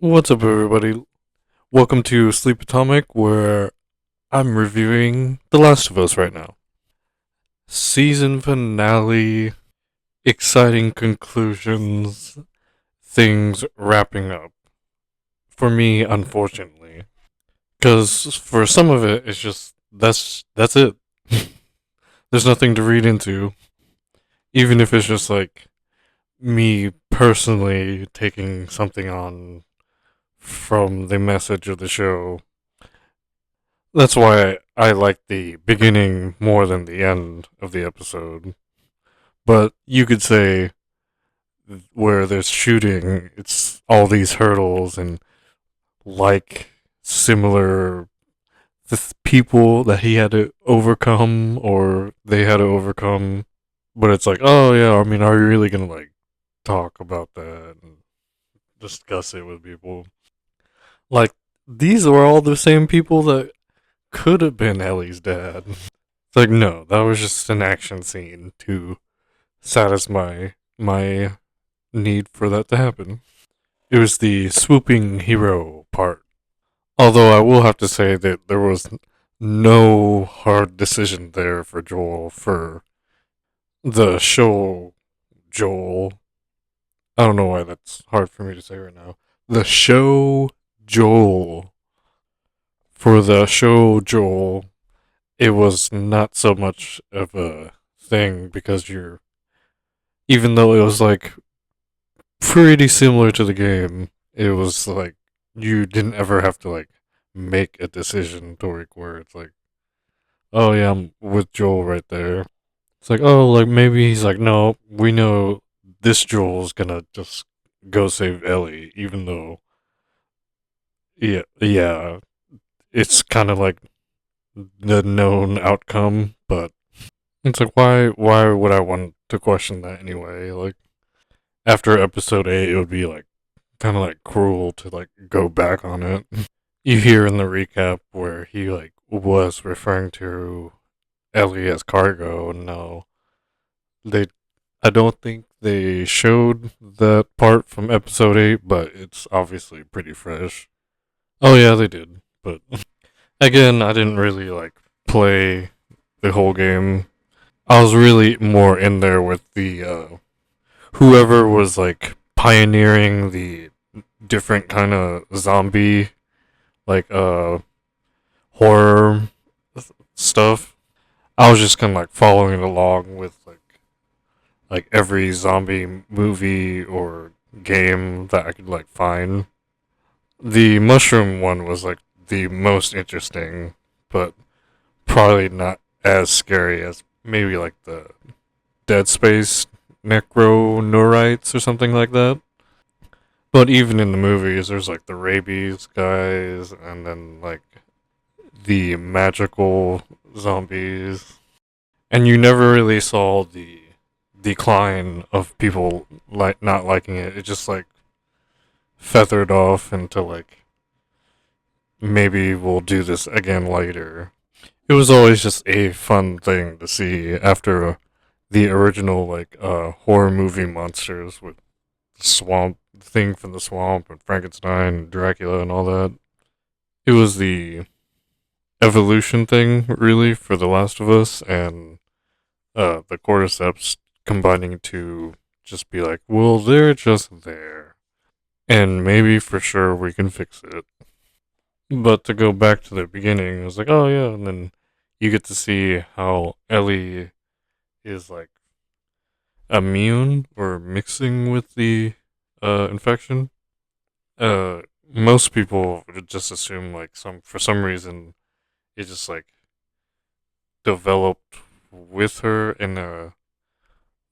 What's up, everybody? Welcome to Sleep Atomic, where I'm reviewing The Last of Us right now. Season finale, exciting conclusions, things wrapping up. For me, unfortunately. Because for some of it, it's just, that's it. There's nothing to read into. Even if it's just like me personally taking something on from the message of the show. That's why I like the beginning more than the end of the episode. But you could say where there's shooting, it's all these hurdles and like similar people that he had to overcome or they had to overcome. But it's like, oh yeah, I mean, are you really gonna like talk about that and discuss it with people? Like, these are all the same people that could have been Ellie's dad. It's like, no, that was just an action scene to satisfy my need for that to happen. It was the swooping hero part. Although I will have to say that there was no hard decision there for Joel for the show Joel. I don't know why that's hard for me to say right now. The show Joel. For the show Joel, it was not so much of a thing because even though it was like pretty similar to the game, it was like you didn't ever have to like make a decision to where it's like, oh yeah, I'm with Joel right there. It's like, oh, like maybe he's like, no, we know this Joel's gonna just go save Ellie, even though, yeah, it's kind of like the known outcome, but it's like, why would I want to question that anyway? Like, after episode 8, it would be like kind of like cruel to like go back on it. You hear in the recap where he like was referring to Ellie as cargo. No, they. I don't think they showed that part from episode 8, but it's obviously pretty fresh. Oh yeah, they did. But again, I didn't really like play the whole game. I was really more in there with the whoever was like pioneering the different kind of zombie like horror stuff. I was just kind of like following along with like every zombie movie or game that I could like find. The mushroom one was like the most interesting, but probably not as scary as maybe like the Dead Space Necro Neurites or something like that. But even in the movies, there's like the rabies guys, and then like the magical zombies, and you never really saw the decline of people like not liking it. It just like feathered off into like maybe we'll do this again later. It was always just a fun thing to see after the original like horror movie monsters with the swamp thing from the swamp and Frankenstein and Dracula and all that. It was the evolution thing really for The Last of Us and the cordyceps combining to just be like, well, they're just there. And maybe for sure we can fix it. But to go back to the beginning, it was like, oh yeah, and then you get to see how Ellie is like immune or mixing with the infection. Most people would just assume like some for some reason it just like developed with her in a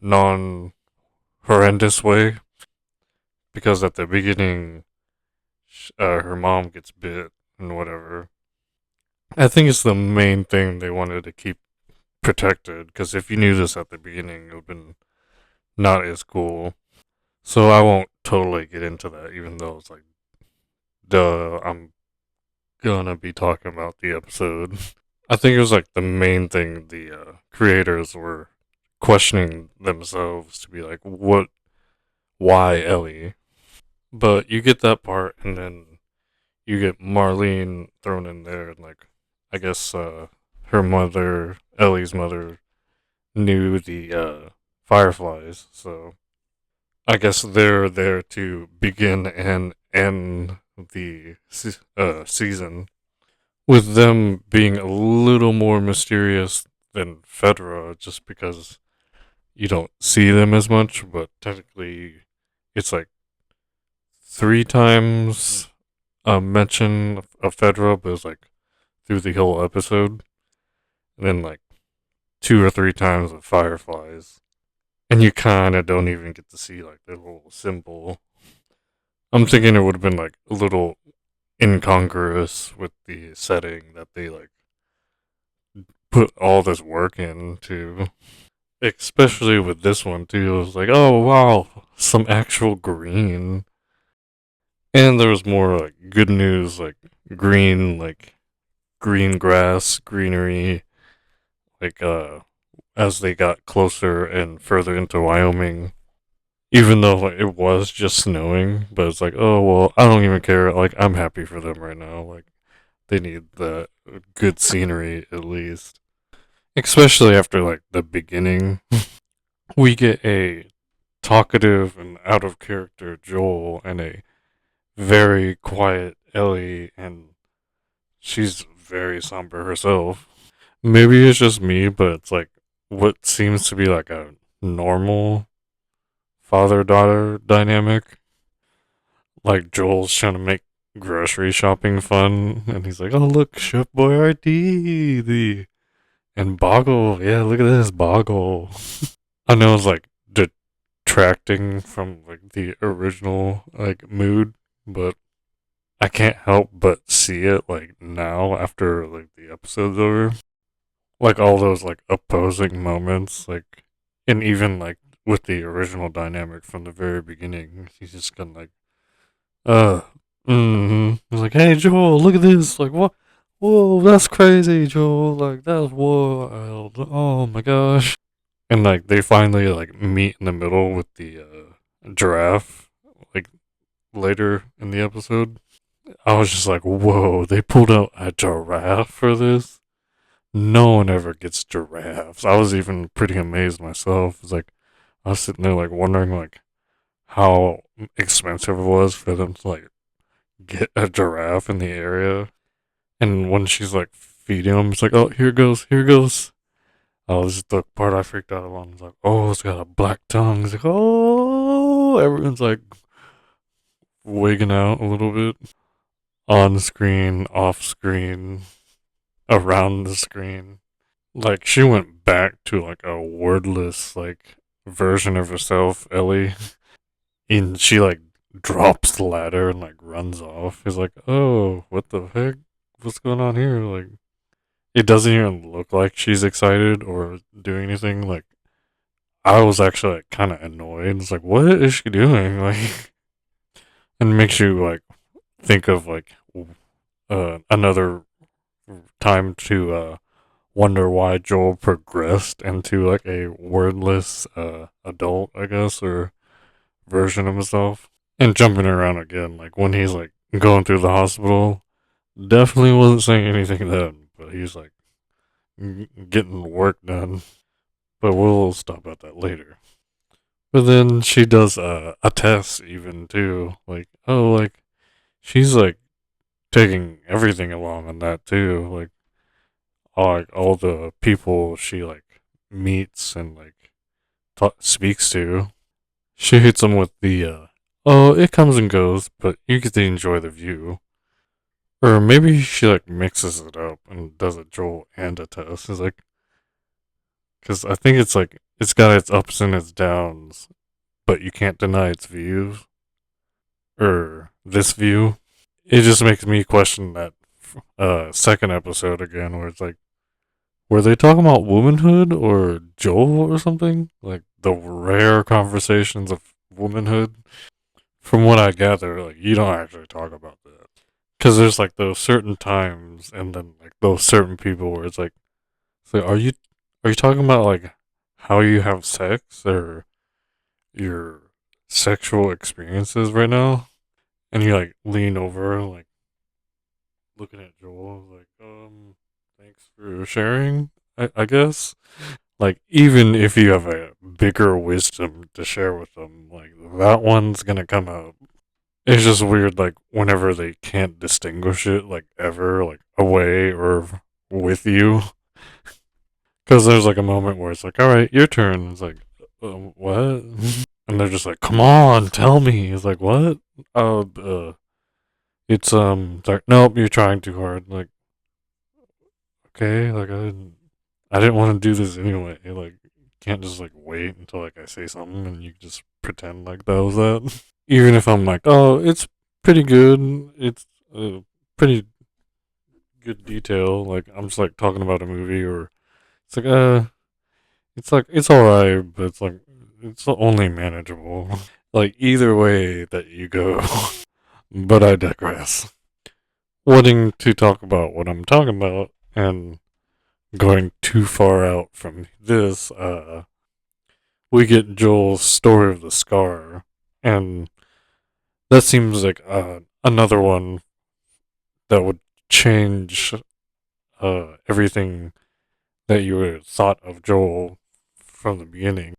non horrendous way because at the beginning her mom gets bit and whatever. I think it's the main thing they wanted to keep protected because if you knew this at the beginning, it would have been not as cool. So I won't totally get into that, even though it's like, duh, I'm gonna be talking about the episode. I think it was like the main thing the creators were questioning themselves to be like, what, why Ellie? But you get that part, and then you get Marlene thrown in there, and like, I guess her mother, Ellie's mother, knew the Fireflies, so I guess they're there to begin and end the season with them being a little more mysterious than Fedra, just because you don't see them as much. But technically, it's like three times a mention of Fedra, but it's like through the whole episode, and then like two or three times of Fireflies, and you kind of don't even get to see like their little symbol. I'm thinking it would have been like a little incongruous with the setting that they like put all this work into. Especially with this one too. It was like, oh wow, some actual green. And there was more like good news, like green grass, greenery, like as they got closer and further into Wyoming. Even though like it was just snowing, but it's like, oh well, I don't even care. Like I'm happy for them right now. Like they need the good scenery at least. Especially after like the beginning. We get a talkative and out of character Joel and a very quiet Ellie, and she's very somber herself. Maybe it's just me, but it's like what seems to be like a normal father daughter dynamic. Like Joel's trying to make grocery shopping fun, and he's like, "Oh look, Chef Boyardee, the and Boggle, yeah, look at this Boggle." I know it's like detracting from like the original like mood, but I can't help but see it like now after like the episode's over. Like all those like opposing moments, like and even like with the original dynamic from the very beginning, he's just gonna like uh He's like, hey Joel, look at this, like what, whoa, that's crazy, Joel, like that's wild. Oh my gosh. And like they finally like meet in the middle with the giraffe, like later in the episode. I was just like, whoa, they pulled out a giraffe for this? No one ever gets giraffes. I was even pretty amazed myself. It's like I was sitting there like wondering like how expensive it was for them to like get a giraffe in the area. And when she's like feeding him, it's like, oh, here goes, here goes. Oh, this is the part I freaked out on. It's like, oh, it's got a black tongue. It's like, oh, everyone's like wigging out a little bit on screen, off screen, around the screen. Like she went back to like a wordless like version of herself, Ellie, and she like drops the ladder and like runs off. He's like, oh, what the heck? What's going on here? Like, it doesn't even look like she's excited or doing anything. Like, I was actually like kind of annoyed. It's like, what is she doing? Like, and it makes you like think of like another time to wonder why Joel progressed into like a wordless adult, I guess, or version of himself. And jumping around again, like when he's like going through the hospital, definitely wasn't saying anything then, but he's like getting work done. But we'll stop at that later. But then she does a test even too, like oh like she's like taking everything along on that too, like all the people she like meets and like speaks to. She hits them with the oh, it comes and goes, but you get to enjoy the view. Or maybe she like mixes it up and does a Joel and a Tess. It's like, because I think it's like it's got its ups and its downs, but you can't deny its views or this view. It just makes me question that second episode again, where it's like, were they talking about womanhood or Joel or something? Like the rare conversations of womanhood. From what I gather, like you don't actually talk about that because there's like those certain times and then like those certain people where it's like, so are you talking about like how you have sex or your sexual experiences right now? and you like lean over, like looking at Joel, like, thanks for sharing. I guess. Like, even if you have a bigger wisdom to share with them, like that one's gonna come out. It's just weird, like whenever they can't distinguish it, like ever, like away or with you. Because there's like a moment where it's like, all right, your turn. It's like, what? And they're just like, come on, tell me. It's like, what? It's like, nope, you're trying too hard. Like, okay, like I didn't want to do this anyway. Like, you can't just like wait until like I say something and you just pretend like that was that. Even if I'm like, oh, it's pretty good. It's pretty good detail. Like, I'm just like talking about a movie, or it's like it's alright, but it's like it's only manageable. Like either way that you go. But I digress. Wanting to talk about what I'm talking about and going too far out from this, we get Joel's story of the scar, and that seems like another one that would change everything that you would thought of Joel from the beginning.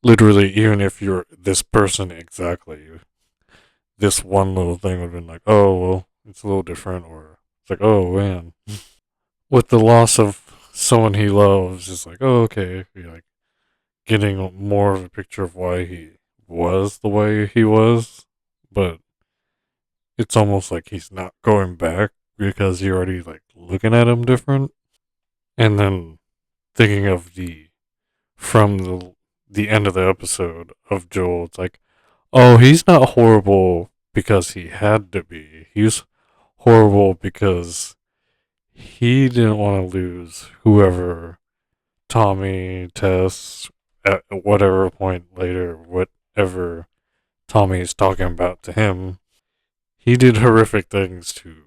Literally, even if you're this person exactly, this one little thing would have been like, oh, well, it's a little different, or it's like, oh, man. With the loss of someone he loves, it's like, oh, okay, you're like getting more of a picture of why he was the way he was, but it's almost like he's not going back because you're already like looking at him different. And then thinking of from the end of the episode of Joel, it's like, oh, he's not horrible because he had to be. He's horrible because he didn't want to lose whoever Tommy, Tess, at whatever point later, whatever Tommy is talking about to him. He did horrific things to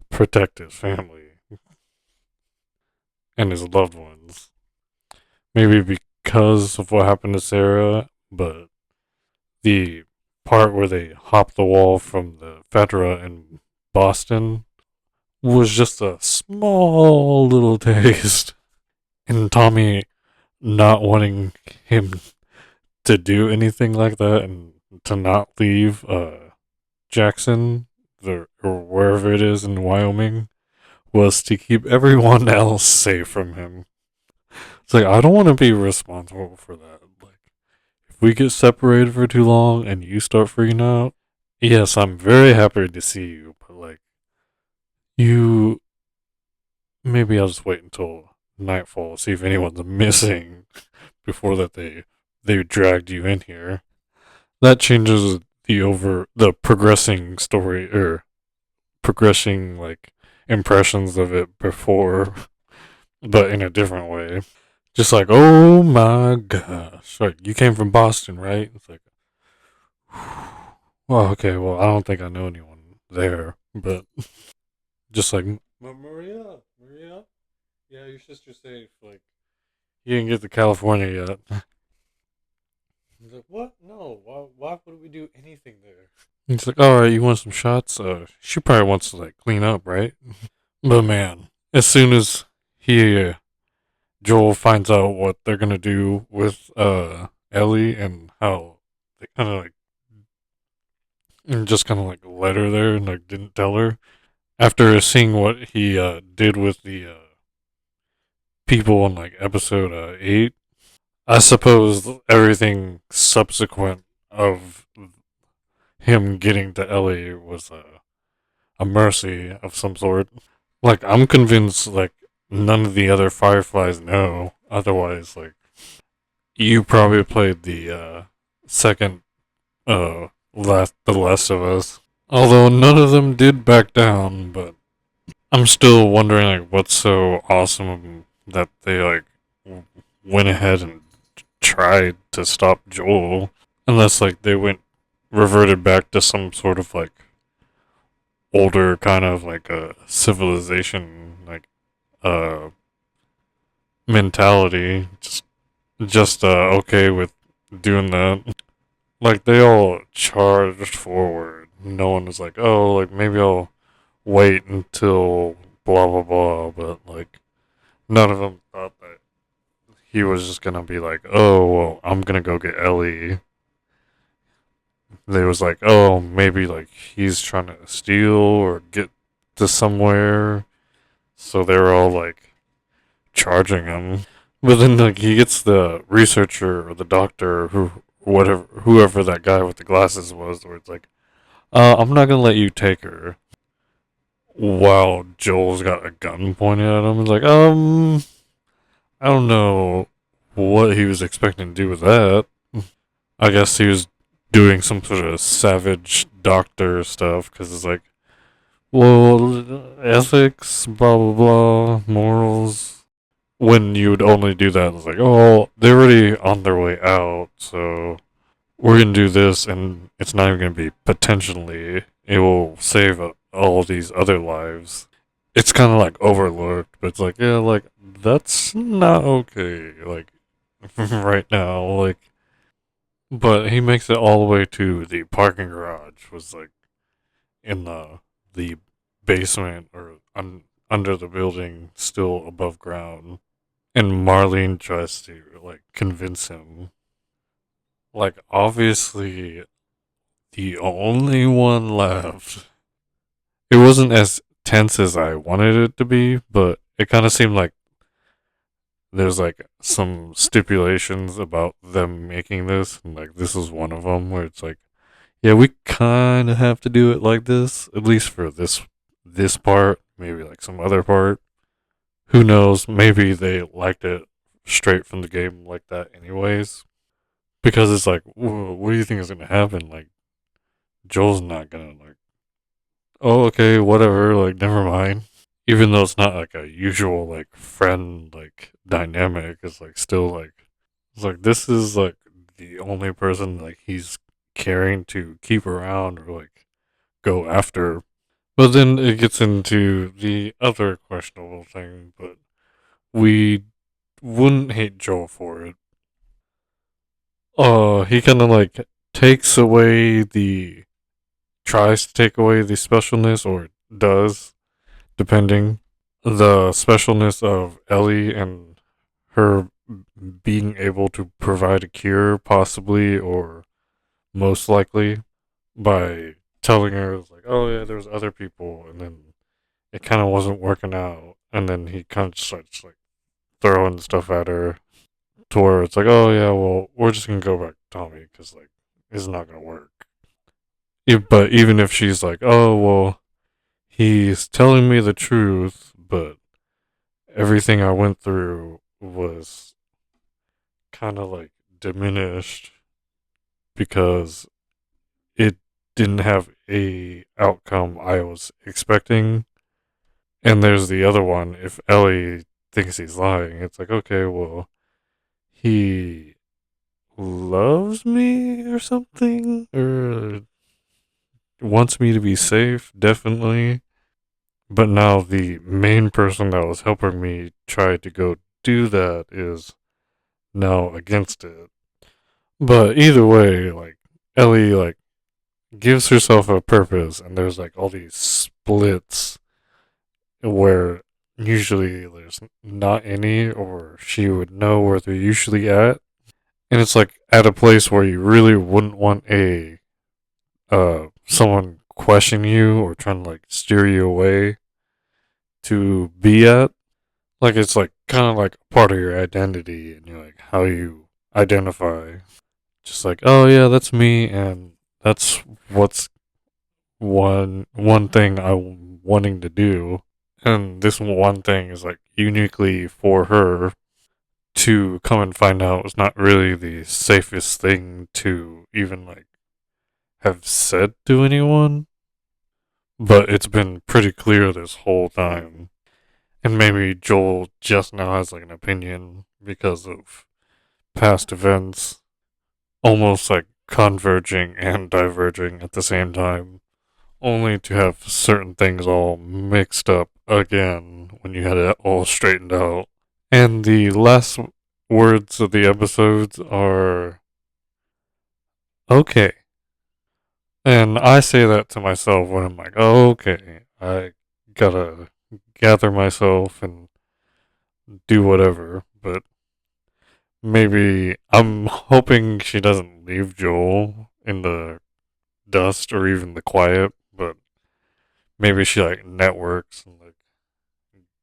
protect his family and his loved ones. Maybe because of what happened to Sarah, but the part where they hopped the wall from the Fedra in Boston was just a small little taste. And Tommy not wanting him to do anything like that and to not leave Jackson or wherever it is in Wyoming was to keep everyone else safe from him. It's like, I don't want to be responsible for that. Like, if we get separated for too long and you start freaking out, yes, I'm very happy to see you, but like, you maybe I'll just wait until nightfall, see if anyone's missing before that they dragged you in here. That changes the progressing story or progressing like impressions of it before, but in a different way. Just like, oh my gosh, like you came from Boston, right? It's like, well, okay, well, I don't think I know anyone there, but just like, Maria, yeah, your sister's safe. Like, you didn't get to California yet. He's like, what? No, why would we do anything there? He's like, all right, you want some shots? She probably wants to like clean up, right? But man, as soon as he Joel finds out what they're gonna do with Ellie and how they kind of like and just kind of like let her there and like didn't tell her after seeing what he did with the people in like episode 8. I suppose everything subsequent of him getting to Ellie was a mercy of some sort. Like I'm convinced like none of the other Fireflies know. Otherwise, like you probably played the second The Last of Us. Although none of them did back down, but I'm still wondering like what's so awesome that they like went ahead and tried to stop Joel. Unless like they went reverted back to some sort of like older kind of like a civilization like uh mentality. Just okay with doing that. Like they all charged forward no one was like, oh, like maybe I'll wait until blah blah blah, but like none of them thought that he was just gonna be like, oh, well, I'm gonna go get Ellie. They was like, oh, maybe like he's trying to steal or get to somewhere. So they were all like charging him. But then like he gets the researcher or the doctor who whatever whoever that guy with the glasses was, where it's like, I'm not gonna let you take her. While Joel's got a gun pointed at him, he's like, I don't know what he was expecting to do with that. I guess he was doing some sort of savage doctor stuff because it's like, well, ethics, blah blah blah, morals. When you would only do that, it's like, oh, they're already on their way out, so we're gonna do this, and it's not even gonna be potentially. It will save all these other lives. It's kind of like overlooked, but it's like, yeah, like that's not okay. Like right now, like, but he makes it all the way to the parking garage. Was like in the basement or under the building, still above ground. And Marlene tries to like convince him. Like obviously the only one left. It wasn't as tense as I wanted it to be, but it kind of seemed like there's like some stipulations about them making this, and like this is one of them where it's like, yeah, we kind of have to do it like this, at least for this part, maybe like some other part. Who knows? Maybe they liked it straight from the game like that, anyways. Because it's like, what do you think is gonna happen? Like, Joel's not gonna like, oh, okay, whatever, like, never mind. Even though it's not like a usual like friend like dynamic, it's like still like, it's like this is like the only person like he's caring to keep around or like go after. But then it gets into the other questionable thing, but we wouldn't hate Joel for it. He kind of like takes away the tries to take away the specialness or does, depending. The specialness of Ellie and her being able to provide a cure, possibly or most likely, by telling her, like, oh yeah, there's other people, and then it kind of wasn't working out, and then he kind of starts like throwing stuff at her to where it's like, oh yeah, well, we're just gonna go back to Tommy because like it's not gonna work. But even if she's like, oh well, he's telling me the truth, but everything I went through was kind of like diminished because it didn't have a outcome I was expecting. And there's the other one. If Ellie thinks he's lying, it's like, okay, well, he loves me or something, or wants me to be safe, definitely. But now the main person that was helping me try to go do that is now against it. But either way, like Ellie like gives herself a purpose, and there's like all these splits where usually there's not any, or she would know where they're usually at, and it's like at a place where you really wouldn't want a someone questioning you or trying to like steer you away to be at. Like it's like kind of like part of your identity and you're like how you identify. Just like, oh yeah, that's me, and that's what's one thing I'm wanting to do, and this one thing is like uniquely for her to come and find out was not really the safest thing to even like have said to anyone, but it's been pretty clear this whole time. And maybe Joel just now has like an opinion because of past events, almost like converging and diverging at the same time, only to have certain things all mixed up again when you had it all straightened out. And the last words of the episodes are okay. And I say that to myself when I'm like, oh, okay, I gotta gather myself and do whatever. But maybe I'm hoping she doesn't leave Joel in the dust or even the quiet, but maybe she like networks and like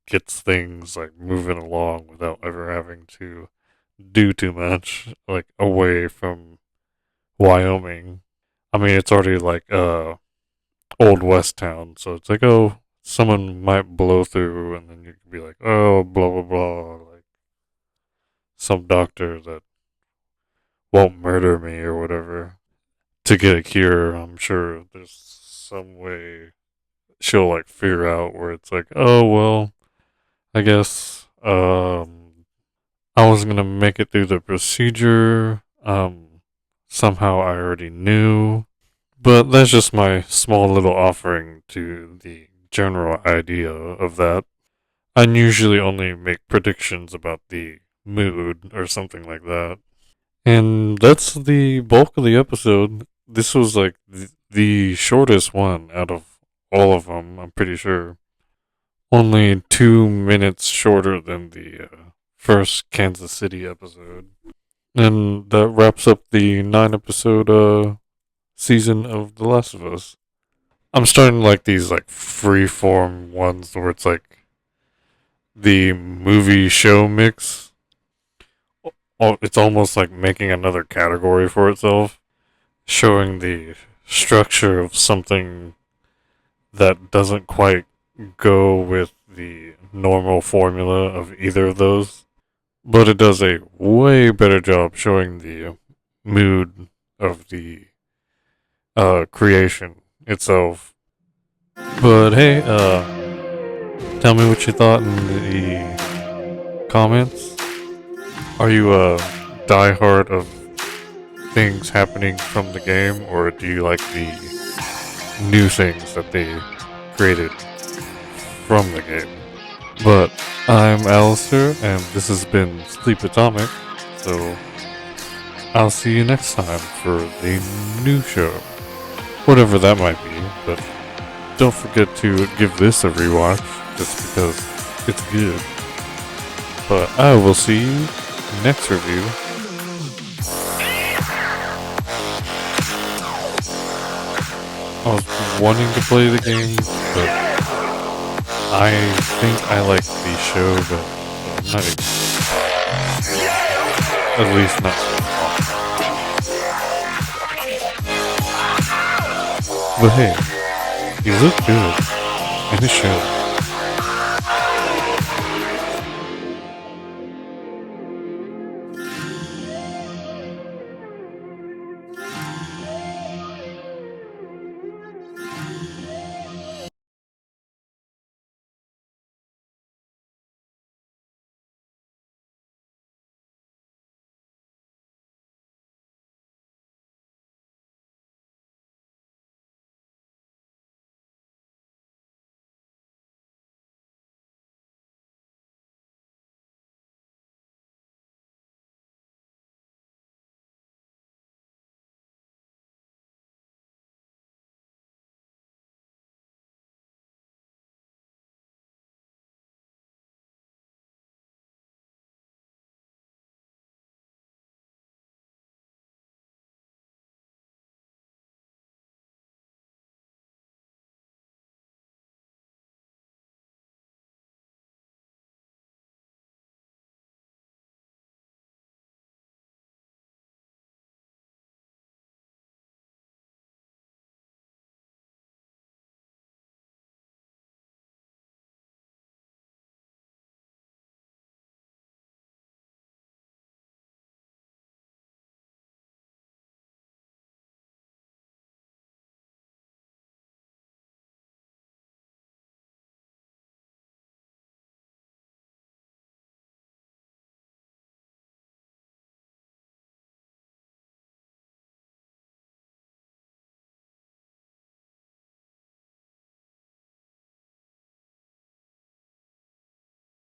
gets things like moving along without ever having to do too much, like away from Wyoming. I mean, it's already like old west town, so it's like, oh, someone might blow through, and then you could be like, oh, blah blah blah, like some doctor that won't murder me or whatever to get a cure. I'm sure there's some way she'll like figure out where it's like, oh well, I guess I was gonna make it through the procedure. Somehow I already knew, but that's just my small little offering to the general idea of that. I usually only make predictions about the mood or something like that. And that's the bulk of the episode. This was like the shortest one out of all of them, I'm pretty sure. Only 2 minutes shorter than the first Kansas City episode. And that wraps up the 9 episode season of The Last of Us. I'm starting like these like free-form ones where it's like the movie show mix. It's almost like making another category for itself, showing the structure of something that doesn't quite go with the normal formula of either of those. But it does a way better job showing the mood of the creation itself. But hey, tell me what you thought in the comments. Are you a diehard of things happening from the game, or do you like the new things that they created from the game? But I'm Alistair, and this has been Sleep Atomic, so I'll see you next time for the new show. Whatever that might be, but don't forget to give this a rewatch, just because it's good. But I will see you next review. I was wanting to play the game, but I think I like the show, but I'm not even. At least not so far. But hey, you look good in the show.